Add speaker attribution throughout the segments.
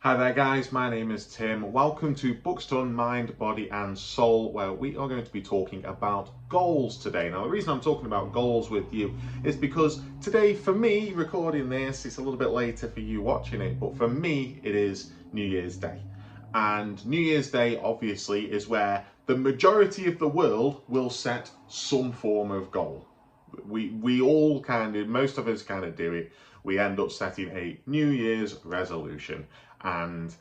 Speaker 1: Hi there guys, my name is Tim. Welcome to Buxton Mind, Body and Soul, where we are going to be talking about goals today. Now the reason I'm talking about goals with you is because today for me, recording this, it's a little bit later for you watching it, but for me it is New Year's Day. And New Year's Day obviously is where the majority of the world will set some form of goal. We all most of us kind of do it. We end up setting a New Year's resolution. And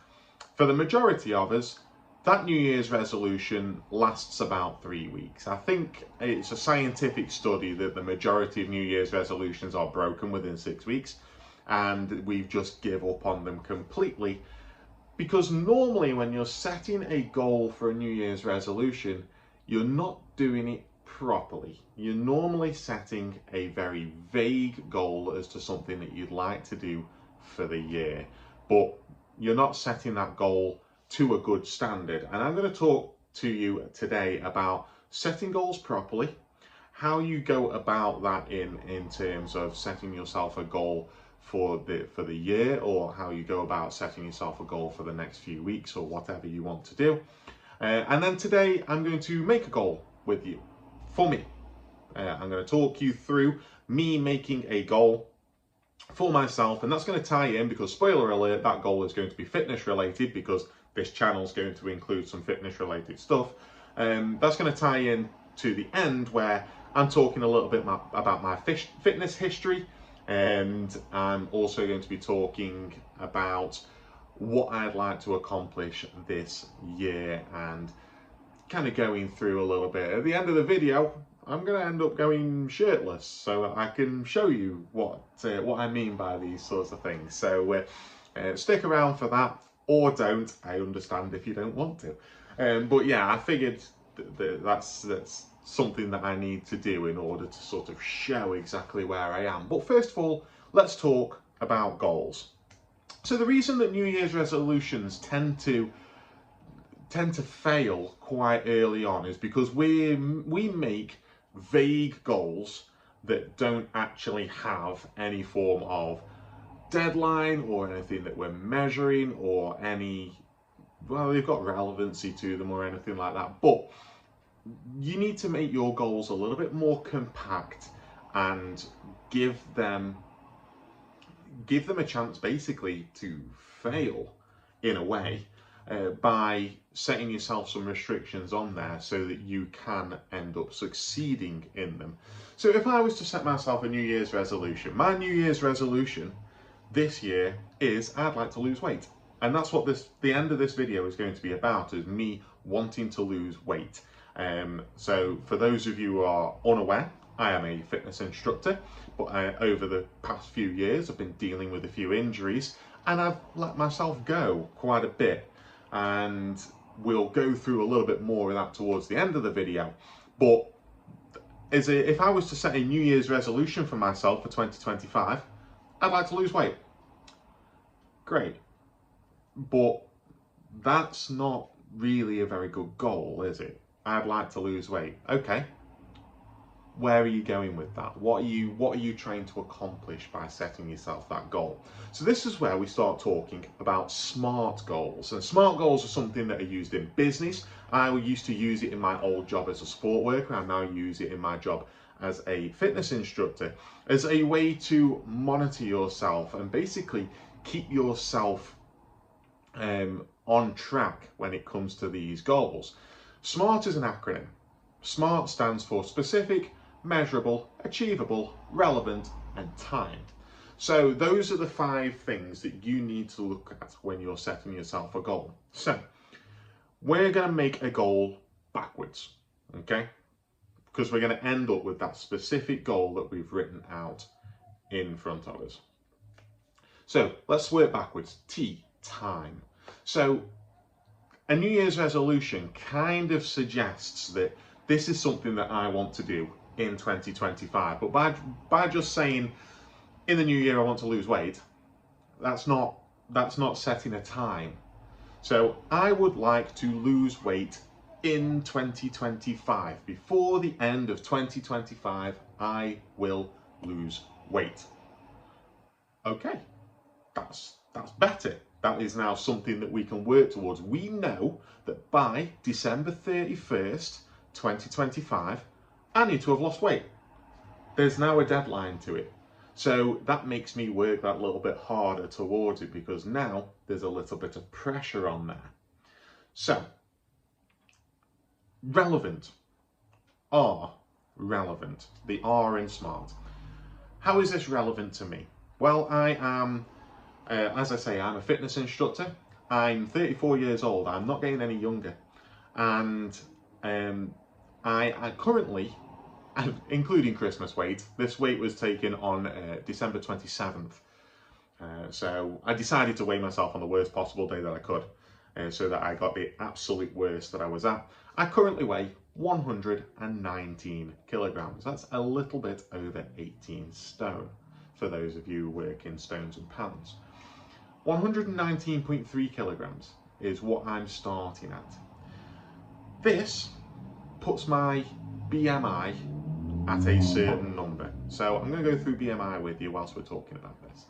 Speaker 1: for the majority of us, that New Year's resolution lasts about 3 weeks. I think it's a scientific study that the majority of New Year's resolutions are broken within 6 weeks, and we've just give up on them completely. Because normally when you're setting a goal for a New Year's resolution, you're not doing it properly. You're normally setting a very vague goal as to something that you'd like to do for the year, but you're not setting that goal to a good standard. And I'm going to talk to you today about setting goals properly, how you go about that in terms of setting yourself a goal for the year, or how you go about setting yourself a goal for the next few weeks or whatever you want to do. And then today I'm going to make a goal with you for me. I'm going to talk you through me making a goal for myself, and that's going to tie in, because spoiler alert, that goal is going to be fitness related, because this channel is going to include some fitness related stuff. That's going to tie in to the end, where I'm talking a little bit about my fitness history, and I'm also going to be talking about what I'd like to accomplish this year, and kind of going through a little bit. At the end of the video, I'm going to end up going shirtless so that I can show you what I mean by these sorts of things. So stick around for that, or don't. I understand if you don't want to. But yeah, I figured that's something that I need to do in order to sort of show exactly where I am. But first of all, let's talk about goals. So the reason that New Year's resolutions tend to fail quite early on is because we make vague goals that don't actually have any form of deadline or anything that we're measuring, or they've got relevancy to them or anything like that. But you need to make your goals a little bit more compact and give them a chance basically to fail in a way, by setting yourself some restrictions on there so that you can end up succeeding in them. So if I was to set myself a New Year's resolution, my New Year's resolution this year is I'd like to lose weight. And that's what the end of this video is going to be about, is me wanting to lose weight. So for those of you who are unaware, I am a fitness instructor, but over the past few years I've been dealing with a few injuries, and I've let myself go quite a bit. And we'll go through a little bit more of that towards the end of the video. But if I was to set a New Year's resolution for myself for 2025, I'd like to lose weight. Great. But that's not really a very good goal, is it? I'd like to lose weight. Okay. Where are you going with that? What are you trying to accomplish by setting yourself that goal? So this is where we start talking about SMART goals. And SMART goals are something that are used in business. I used to use it in my old job as a sport worker. I now use it in my job as a fitness instructor, as a way to monitor yourself and basically keep yourself on track when it comes to these goals. SMART is an acronym. SMART stands for specific, measurable, achievable, relevant, and timed. So those are the 5 things that you need to look at when you're setting yourself a goal. So we're going to make a goal backwards, okay? Because we're going to end up with that specific goal that we've written out in front of us. So let's work backwards. T, time. So a New Year's resolution kind of suggests that this is something that I want to do in 2025. But by just saying in the new year I want to lose weight, that's not setting a time. So I would like to lose weight in 2025. Before the end of 2025, I will lose weight. Okay, that's better. That is now something that we can work towards. We know that by December 31st, 2025, I need to have lost weight. There's now a deadline to it. So that makes me work that little bit harder towards it, because now there's a little bit of pressure on there. So, relevant. Are relevant. The R in SMART. How is this relevant to me? Well, I am, as I say, I'm a fitness instructor. I'm 34 years old. I'm not getting any younger. And I currently, including Christmas weight, this weight was taken on December 27th. So I decided to weigh myself on the worst possible day that I could, so that I got the absolute worst that I was at. I currently weigh 119 kilograms. That's a little bit over 18 stone, for those of you who work in stones and pounds. 119.3 kilograms is what I'm starting at. This puts my BMI at a certain number. So I'm going to go through BMI with you whilst we're talking about this.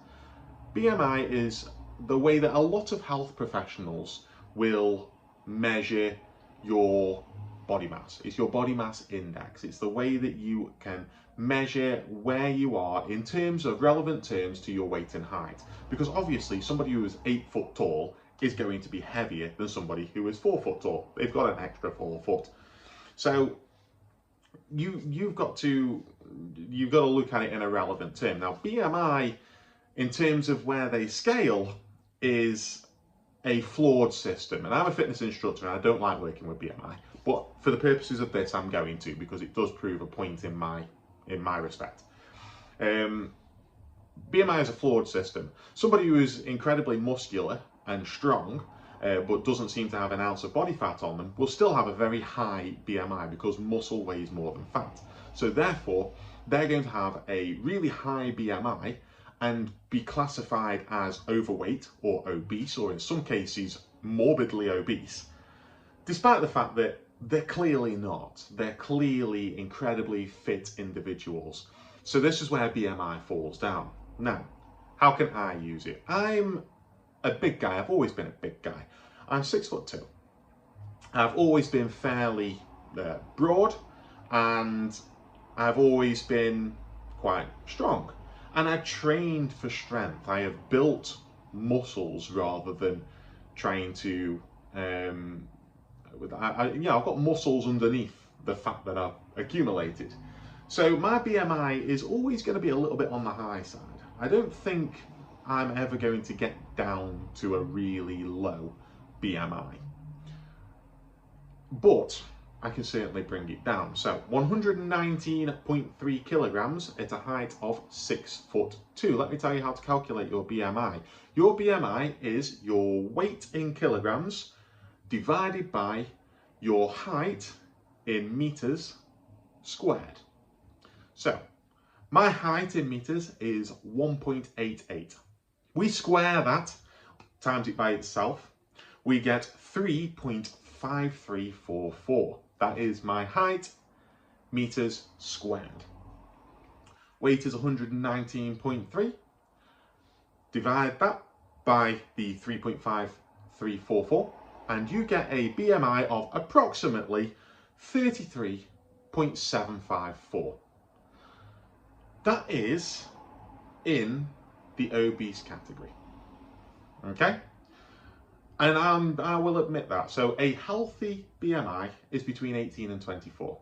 Speaker 1: BMI is the way that a lot of health professionals will measure your body mass. It's your body mass index. It's the way that you can measure where you are in terms of relevant terms to your weight and height. Because obviously somebody who is 8 foot tall is going to be heavier than somebody who is 4 foot tall. They've got an extra 4 foot. So you've got to look at it in a relevant term. Now, BMI, in terms of where they scale, is a flawed system. And I'm a fitness instructor and I don't like working with BMI, but for the purposes of this, I'm going to, because it does prove a point in my respect. BMI is a flawed system. Somebody who is incredibly muscular and strong, but doesn't seem to have an ounce of body fat on them, will still have a very high BMI, because muscle weighs more than fat. So therefore, they're going to have a really high BMI and be classified as overweight or obese, or in some cases, morbidly obese, despite the fact that they're clearly not. They're clearly incredibly fit individuals. So this is where BMI falls down. Now, how can I use it? I'm a big guy. I've always been a big guy. I'm 6'2". I've always been fairly broad, and I've always been quite strong. And I've trained for strength. I have built muscles rather than trying to, I've got muscles underneath the fat that I've accumulated. So my BMI is always going to be a little bit on the high side. I don't think I'm ever going to get down to a really low BMI. But I can certainly bring it down. So 119.3 kilograms at a height of 6'2". Let me tell you how to calculate your BMI. Your BMI is your weight in kilograms divided by your height in meters squared. So my height in meters is 1.88. We square that, times it by itself, we get 3.5344. That is my height, meters squared. Weight is 119.3. Divide that by the 3.5344, and you get a BMI of approximately 33.754. That is in the obese category. Okay? And I will admit that. So a healthy BMI is between 18 and 24.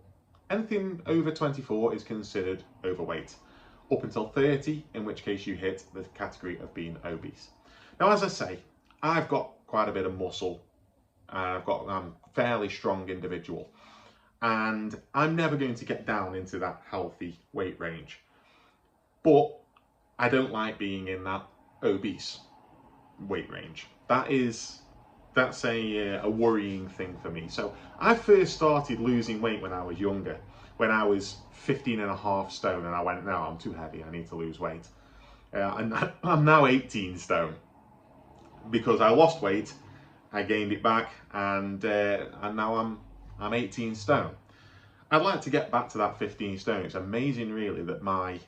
Speaker 1: Anything over 24 is considered overweight, up until 30, in which case you hit the category of being obese. Now, as I say, I've got quite a bit of muscle. I'm a fairly strong individual. And I'm never going to get down into that healthy weight range. But I don't like being in that obese weight range. That's a worrying thing for me. So I first started losing weight when I was younger, when I was 15.5 stone, and I went, no, I'm too heavy, I need to lose weight. And I'm now 18 stone because I lost weight, I gained it back, and now I'm 18 stone. I'd like to get back to that 15 stone. It's amazing, really, that my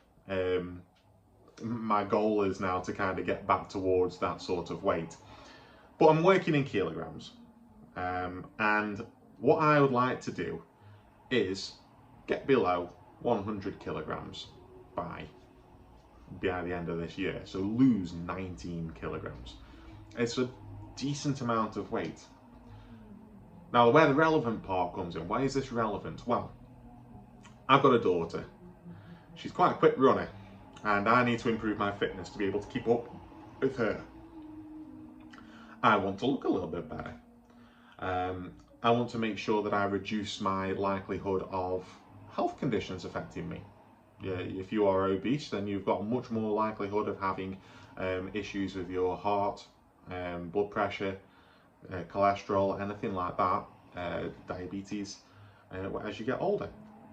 Speaker 1: goal is now to kind of get back towards that sort of weight. But I'm working in kilograms. And what I would like to do is get below 100 kilograms by the end of this year. So lose 19 kilograms. It's a decent amount of weight. Now, where the relevant part comes in, why is this relevant? Well, I've got a daughter. She's quite a quick runner, and I need to improve my fitness to be able to keep up with her. I want to look a little bit better. I want to make sure that I reduce my likelihood of health conditions affecting me. Yeah, if you are obese, then you've got a much more likelihood of having issues with your heart, blood pressure, cholesterol, anything like that, diabetes, as you get older.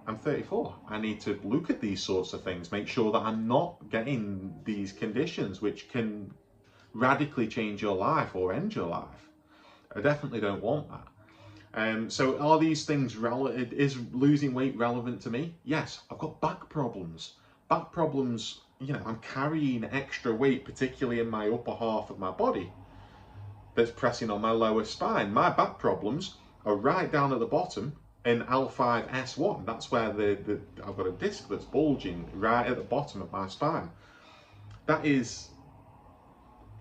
Speaker 1: I'm 34. I need to look at these sorts of things, make sure that I'm not getting these conditions which can radically change your life or end your life. I definitely don't want that. So are these things relevant? Is losing weight relevant to me? Yes, I've got back problems. Back problems, you know, I'm carrying extra weight, particularly in my upper half of my body, that's pressing on my lower spine. My back problems are right down at the bottom in L5-S1. That's where I've got a disc that's bulging right at the bottom of my spine. That is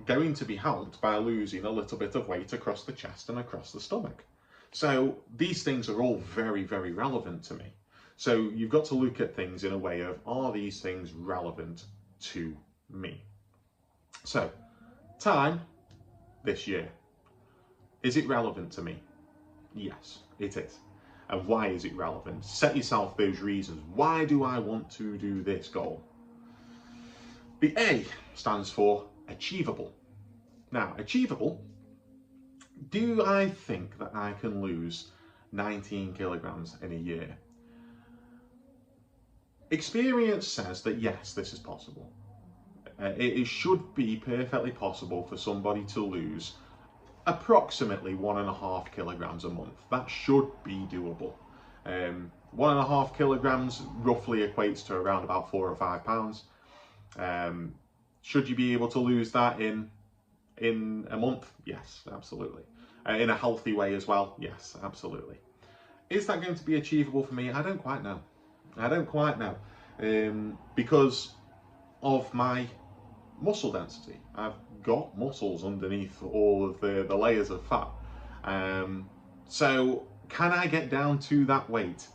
Speaker 1: going to be helped by losing a little bit of weight across the chest and across the stomach. So these things are all very, very relevant to me. So you've got to look at things in a way of, are these things relevant to me? So, time this year. Is it relevant to me? Yes, it is. And why is it relevant? Set yourself those reasons. Why do I want to do this goal? The A stands for achievable. Now, achievable, do I think that I can lose 19 kilograms in a year? Experience says that yes, this is possible. It should be perfectly possible for somebody to lose approximately 1.5 kilograms a month. That should be doable. 1.5 kilograms roughly equates to around about 4 or 5 pounds. Should you be able to lose that in a month? Yes, absolutely. In a healthy way as well? Yes, absolutely. Is that going to be achievable for me? I don't quite know. I don't quite know. Because of my muscle density. I've got muscles underneath all of the layers of fat. So can I get down to that weight?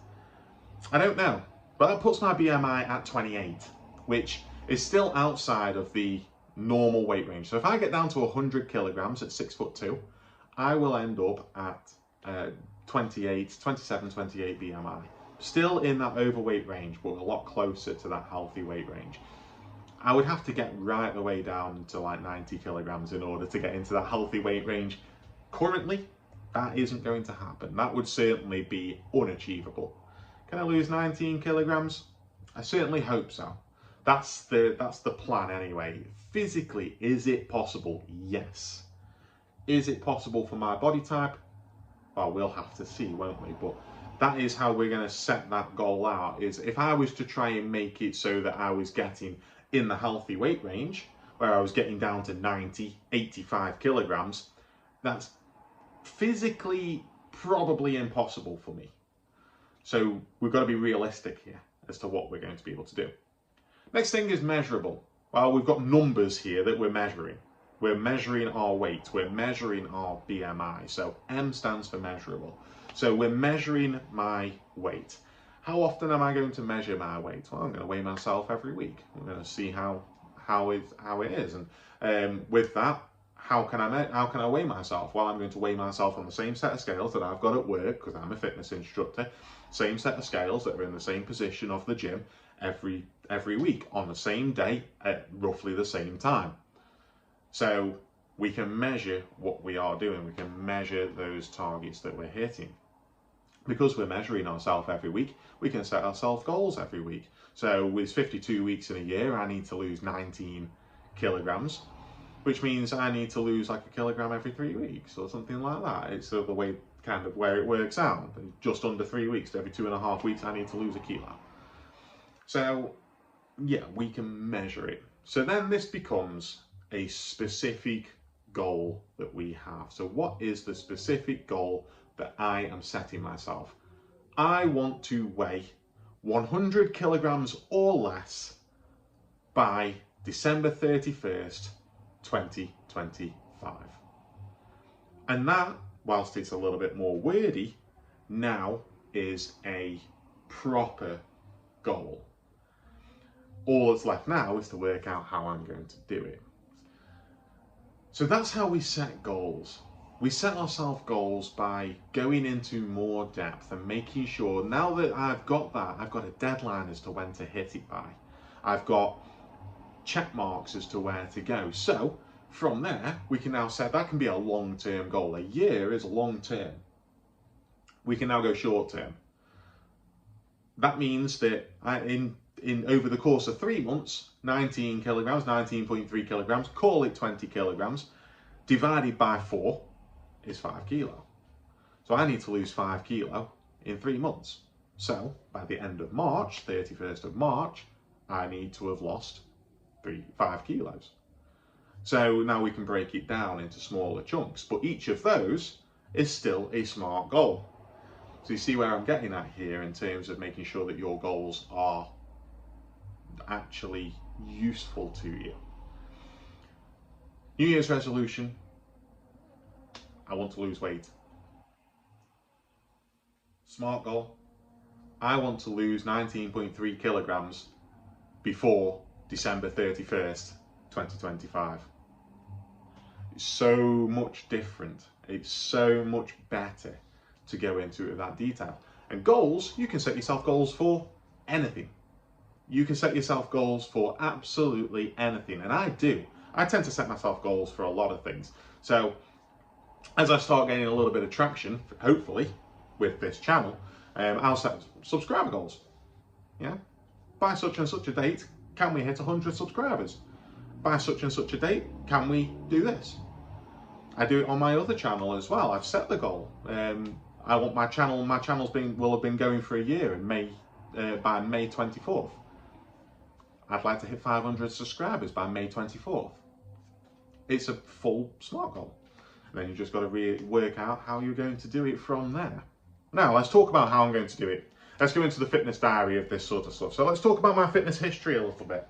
Speaker 1: I don't know. But that puts my BMI at 28, which is still outside of the normal weight range. So if I get down to 100 kilograms at 6'2", I will end up at 27, 28 BMI. Still in that overweight range, but a lot closer to that healthy weight range. I would have to get right the way down to like 90 kilograms in order to get into that healthy weight range. Currently, that isn't going to happen. That would certainly be unachievable. Can I lose 19 kilograms? I certainly hope so. That's the plan anyway. Physically, is it possible? Yes. Is it possible for my body type? Well, we'll have to see, won't we? But that is how we're going to set that goal out. Is if I was to try and make it so that I was getting in the healthy weight range, where I was getting down to 90, 85 kilograms, that's physically probably impossible for me. So we've got to be realistic here as to what we're going to be able to do. Next thing is measurable. Well, we've got numbers here that we're measuring. We're measuring our weight, we're measuring our BMI. So M stands for measurable. So we're measuring my weight. How often am I going to measure my weight? Well, I'm going to weigh myself every week. I'm going to see how it is. And with that, how can I weigh myself? Well, I'm going to weigh myself on the same set of scales that I've got at work, because I'm a fitness instructor. Same set of scales that are in the same position of the gym every week on the same day at roughly the same time. So we can measure what we are doing. We can measure those targets that we're hitting. Because we're measuring ourselves every week, we can set ourselves goals every week. So with 52 weeks in a year, I need to lose 19 kilograms, which means I need to lose like a kilogram every 3 weeks or something like that. It's the way kind of where it works out. Just under 3 weeks, every 2.5 weeks, I need to lose a kilo. So yeah, we can measure it. So then this becomes a specific goal that we have. So what is the specific goal that I am setting myself? I want to weigh 100 kilograms or less by December 31st, 2025. And that, whilst it's a little bit more wordy, now is a proper goal. All that's left now is to work out how I'm going to do it. So that's how we set goals. We set ourselves goals by going into more depth and making sure, now that I've got that, I've got a deadline as to when to hit it by. I've got check marks as to where to go. So from there, we can now set, that can be a long-term goal. A year is long-term. We can now go short-term. That means that in over the course of 3 months, 19 kilograms, 19.3 kilograms, call it 20 kilograms, divided by 4 is 5 kilo. So I need to lose 5 kilo in 3 months. So by the end of March, 31st of March, I need to have lost 5 kilos. So now we can break it down into smaller chunks, but each of those is still a SMART goal. So you see where I'm getting at here in terms of making sure that your goals are actually useful to you. New Year's resolution, I want to lose weight. SMART goal, I want to lose 19.3 kilograms before December 31st, 2025. It's so much different. It's so much better to go into it with that detail. And goals, you can set yourself goals for anything. You can set yourself goals for absolutely anything. And I do. I tend to set myself goals for a lot of things. So as I start gaining a little bit of traction, hopefully, with this channel, I'll set subscriber goals. Yeah. By such and such a date, can we hit 100 subscribers? By such and such a date, can we do this? I do it on my other channel as well. I've set the goal. I want my channel. My channel's will have been going for a year in May, by May 24th. I'd like to hit 500 subscribers by May 24th. It's a full SMART goal. And then you just got to work out how you're going to do it from there. Now, let's talk about how I'm going to do it. Let's go into the fitness diary of this sort of stuff. So let's talk about my fitness history a little bit.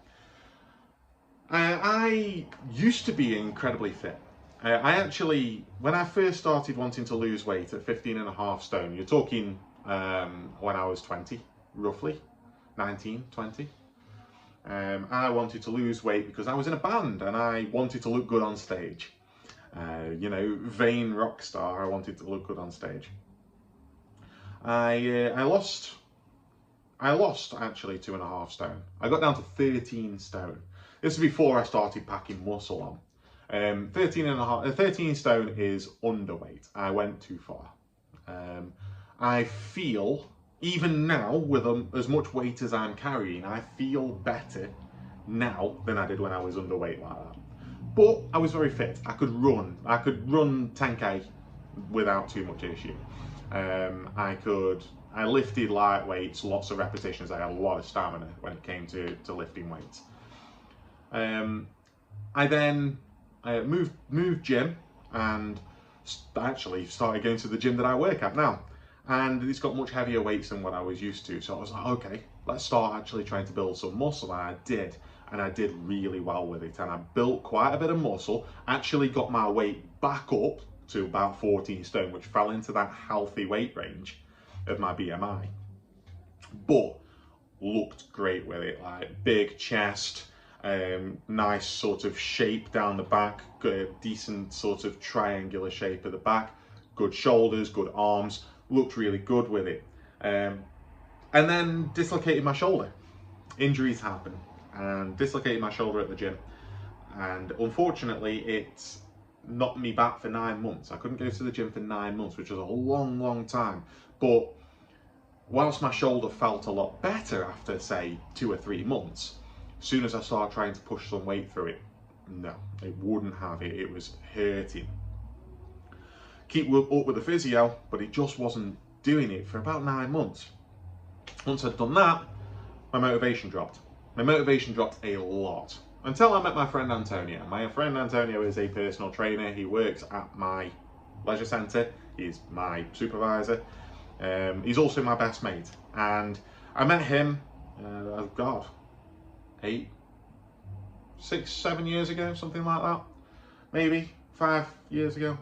Speaker 1: I used to be incredibly fit. I actually, when I first started wanting to lose weight at 15.5 stone, you're talking when I was 20, roughly, 19, 20. I wanted to lose weight because I was in a band and I wanted to look good on stage. You know, vain rock star, I wanted to look good on stage. I lost actually 2.5 stone. I got down to 13 stone. This is before I started packing muscle on. 13 stone is underweight. I went too far. I feel, even now, with as much weight as I'm carrying, I feel better now than I did when I was underweight like that. But I was very fit. I could run 10k without too much issue. I lifted light weights, lots of repetitions. I had a lot of stamina when it came to lifting weights. I then moved gym and actually started going to the gym that I work at now. And it's got much heavier weights than what I was used to. So I was like, okay, let's start actually trying to build some muscle. And I did. And I did really well with it. And I built quite a bit of muscle, actually got my weight back up to about 14 stone, which fell into that healthy weight range of my BMI. But looked great with it, like big chest, nice sort of shape down the back, good, decent sort of triangular shape at the back, good shoulders, good arms, looked really good with it. And then dislocated my shoulder. Injuries happen, and dislocated my shoulder at the gym. And unfortunately, it knocked me back for 9 months. I couldn't go to the gym for 9 months, which was a long, long time. But whilst my shoulder felt a lot better after, say, 2 or 3 months, as soon as I started trying to push some weight through it, no, it wouldn't have it. It was hurting. Keep up with the physio, but it just wasn't doing it for about 9 months. Once I'd done that, my motivation dropped. My motivation dropped a lot. Until I met my friend Antonio. My friend Antonio is a personal trainer. He works at my leisure centre. He's my supervisor. He's also my best mate. And I met him, oh God, 8, 6, 7 years ago, something like that. Maybe 5 years ago.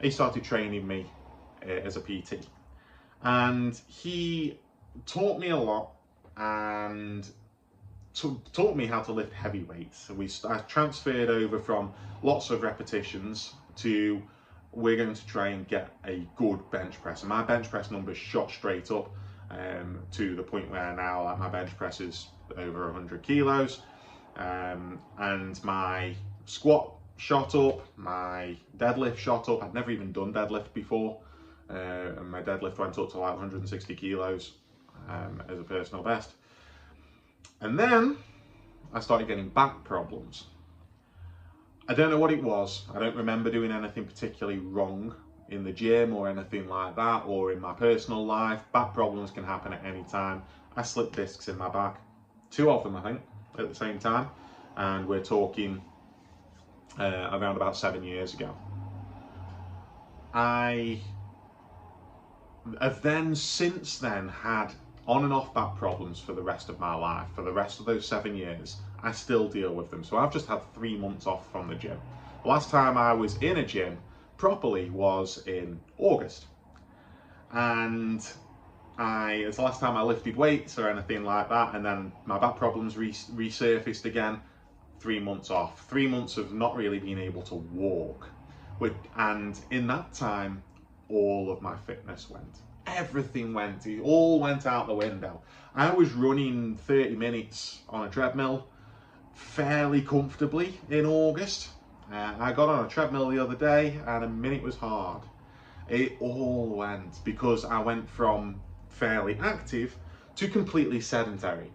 Speaker 1: He started training me as a PT. And he taught me a lot and taught me how to lift heavy weights. I transferred over from lots of repetitions to we're going to try and get a good bench press. And my bench press numbers shot straight up to the point where now like, my bench press is over 100 kilos. And my squat shot up, my deadlift shot up. I'd never even done deadlift before. And my deadlift went up to like 160 kilos as a personal best. And then I started getting back problems. I don't know what it was. I don't remember doing anything particularly wrong in the gym or anything like that, or in my personal life. Back problems can happen at any time. I slipped discs in my back, 2 of them I think, at the same time. And we're talking around about 7 years ago. I have then since then had on and off back problems for the rest of my life. For the rest of those 7 years, I still deal with them. So I've just had 3 months off from the gym. The last time I was in a gym properly was in August. And it's the last time I lifted weights or anything like that. And then my back problems resurfaced again. 3 months off. 3 months of not really being able to walk. And in that time, all of my fitness went. Everything went. It all went out the window. I was running 30 minutes on a treadmill fairly comfortably in August. I got on a treadmill the other day and a minute was hard. It all went because I went from fairly active to completely sedentary.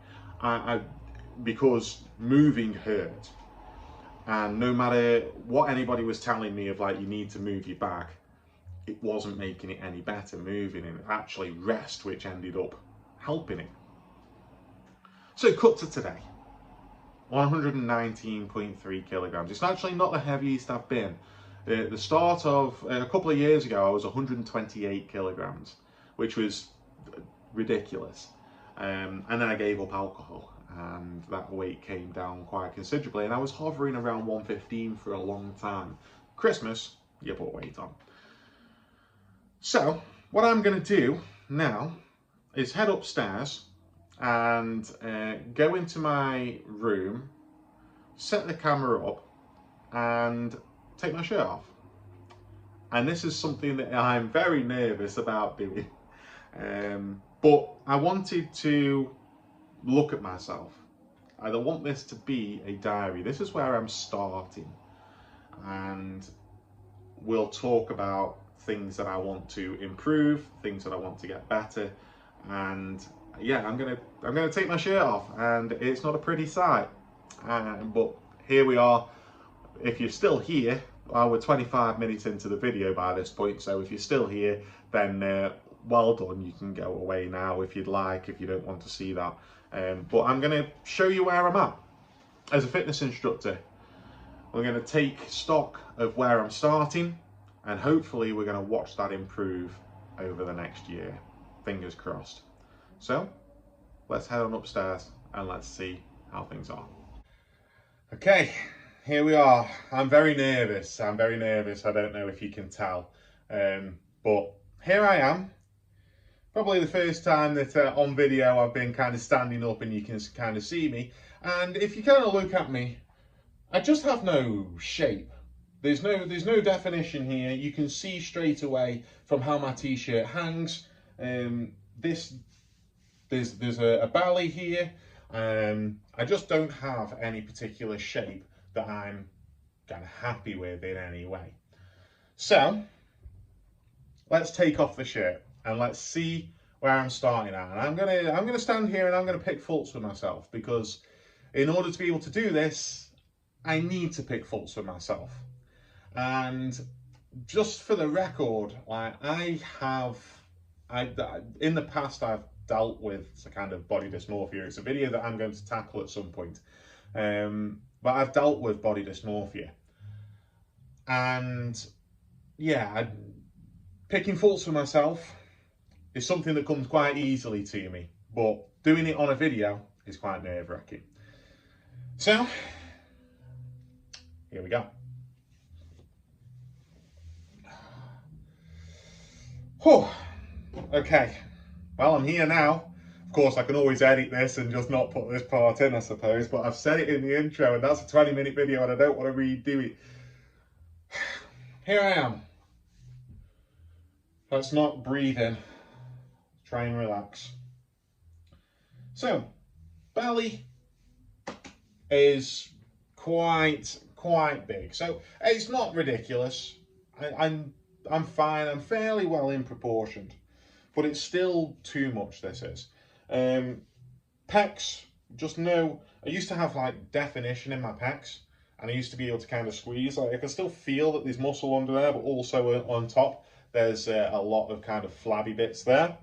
Speaker 1: Because moving hurt. And no matter what anybody was telling me of like, you need to move your back, it wasn't making it any better moving, and actually rest, which ended up helping it. So cut to today, 119.3 kilograms. It's actually not the heaviest I've been. The start of a couple of years ago, I was 128 kilograms, which was ridiculous. And then I gave up alcohol, and that weight came down quite considerably, and I was hovering around 115 for a long time. Christmas, you put weight on. So what I'm going to do now is head upstairs and go into my room, set the camera up and take my shirt off. And this is something that I'm very nervous about doing. But I wanted to look at myself. I don't want this to be a diary. This is where I'm starting. And we'll talk about things that I want to improve, things that I want to get better. And yeah, I'm gonna take my shirt off, and it's not a pretty sight. But here we are. If you're still here, well, we're 25 minutes into the video by this point, so if you're still here, then well done. You can go away now if you'd like, if you don't want to see that. But I'm going to show you where I'm at as a fitness instructor. We're going to take stock of where I'm starting, and hopefully we're going to watch that improve over the next year. Fingers crossed. So let's head on upstairs and let's see how things are. Okay, here we are. I'm very nervous. I don't know if you can tell. But here I am. Probably the first time that on video I've been kind of standing up and you can kind of see me. And if you kind of look at me, I just have no shape. There's no definition here. You can see straight away from how my t-shirt hangs. There's a belly here. I just don't have any particular shape that I'm kind of happy with in any way. So let's take off the shirt and let's see where I'm starting at. And I'm gonna stand here and I'm gonna pick faults with myself, because in order to be able to do this, I need to pick faults with myself. And just for the record, like in the past I've dealt with a kind of body dysmorphia. It's a video that I'm going to tackle at some point. But I've dealt with body dysmorphia. And yeah, picking faults for myself is something that comes quite easily to me. But doing it on a video is quite nerve-wracking. So, here we go. Whew. Okay, well, I'm here now. Of course, I can always edit this and just not put this part in, I suppose, but I've said it in the intro, and that's a 20-minute video, and I don't want to redo it. Here I am. Let's not breathe in. Try and relax. So, belly is quite big. So, it's not ridiculous. I'm fine. I'm fairly well in proportioned. But it's still too much, this is. Pecs, just know, I used to have like definition in my pecs, and I used to be able to kind of squeeze. Like, I can still feel that there's muscle under there, but also on top, there's a lot of kind of flabby bits there.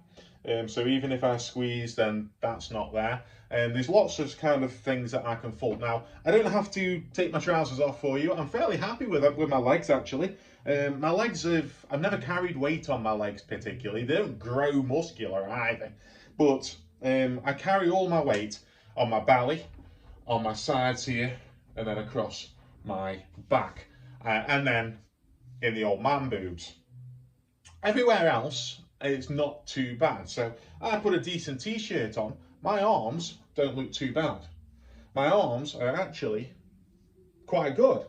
Speaker 1: So even if I squeeze, then that's not there. And there's lots of kind of things that I can fault. Now, I don't have to take my trousers off for you. I'm fairly happy with my legs, actually. My legs I've never carried weight on my legs particularly. They don't grow muscular either. But I carry all my weight on my belly, on my sides here, and then across my back. And then in the old man boobs. Everywhere else, it's not too bad. So I put a decent t-shirt on. My arms don't look too bad. My arms are actually quite good.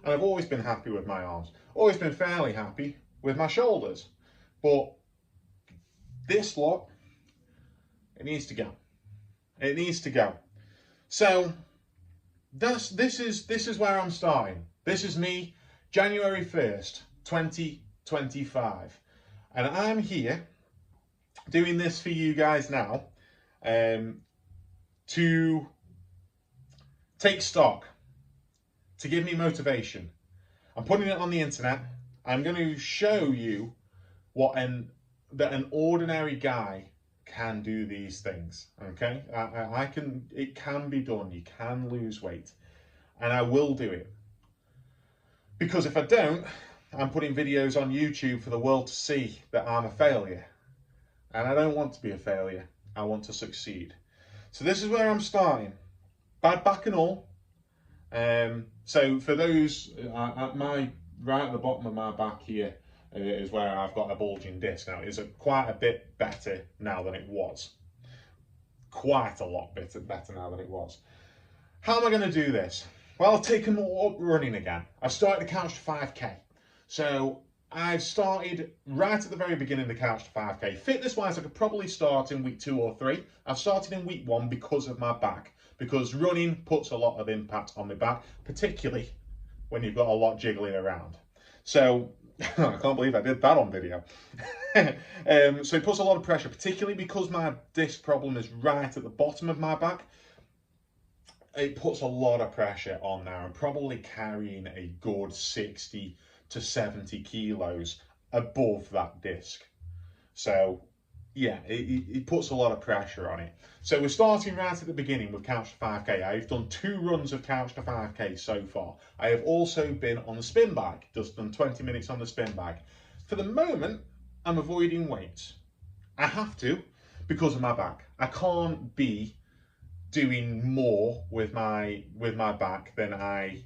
Speaker 1: And I've always been happy with my arms. Always been fairly happy with my shoulders. But this lot, it needs to go. It needs to go. So this is where I'm starting. This is me, January 1st, 2025. And I'm here doing this for you guys now to take stock, to give me motivation. I'm putting it on the internet. I'm going to show you that an ordinary guy can do these things. Okay, it can be done. You can lose weight, and I will do it. Because if I don't, I'm putting videos on YouTube for the world to see that I'm a failure. And I don't want to be a failure. I want to succeed. So this is where I'm starting. Bad back and all. So for those, right at the bottom of my back here is where I've got a bulging disc. Now, it's quite a bit better now than it was. Quite a lot better now than it was. How am I going to do this? Well, I've taken up running again. I've started the Couch to 5K. So I've started right at the very beginning of the Couch to 5K. Fitness-wise, I could probably start in week 2 or 3. I've started in week 1 because of my back. Because running puts a lot of impact on my back, particularly when you've got a lot jiggling around. So, I can't believe I did that on video. So it puts a lot of pressure, particularly because my disc problem is right at the bottom of my back. It puts a lot of pressure on there. I'm probably carrying a good 60 to 70 kilos above that disc. So yeah, it puts a lot of pressure on it. So we're starting right at the beginning with Couch to 5K. I've done 2 runs of Couch to 5K so far. I have also been on the spin bike, just done 20 minutes on the spin bike. For the moment, I'm avoiding weights. I have to because of my back. I can't be doing more with my back than I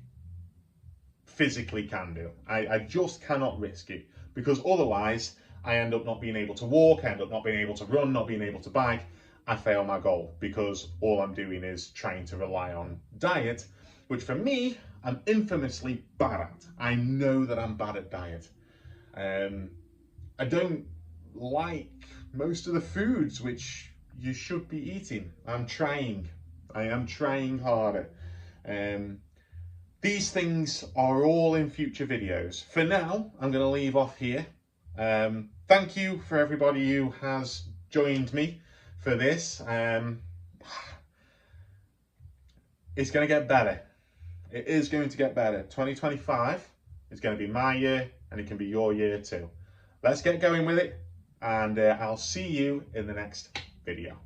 Speaker 1: physically can do. I just cannot risk it, because otherwise I end up not being able to walk, I end up not being able to run, not being able to bike. I fail my goal because all I'm doing is trying to rely on diet, which for me, I'm infamously bad at. I know that I'm bad at diet. I don't like most of the foods which you should be eating. I am trying harder. These things are all in future videos. For now, I'm going to leave off here. Thank you for everybody who has joined me for this. It's going to get better. It is going to get better. 2025 is going to be my year, and it can be your year too. Let's get going with it, and I'll see you in the next video.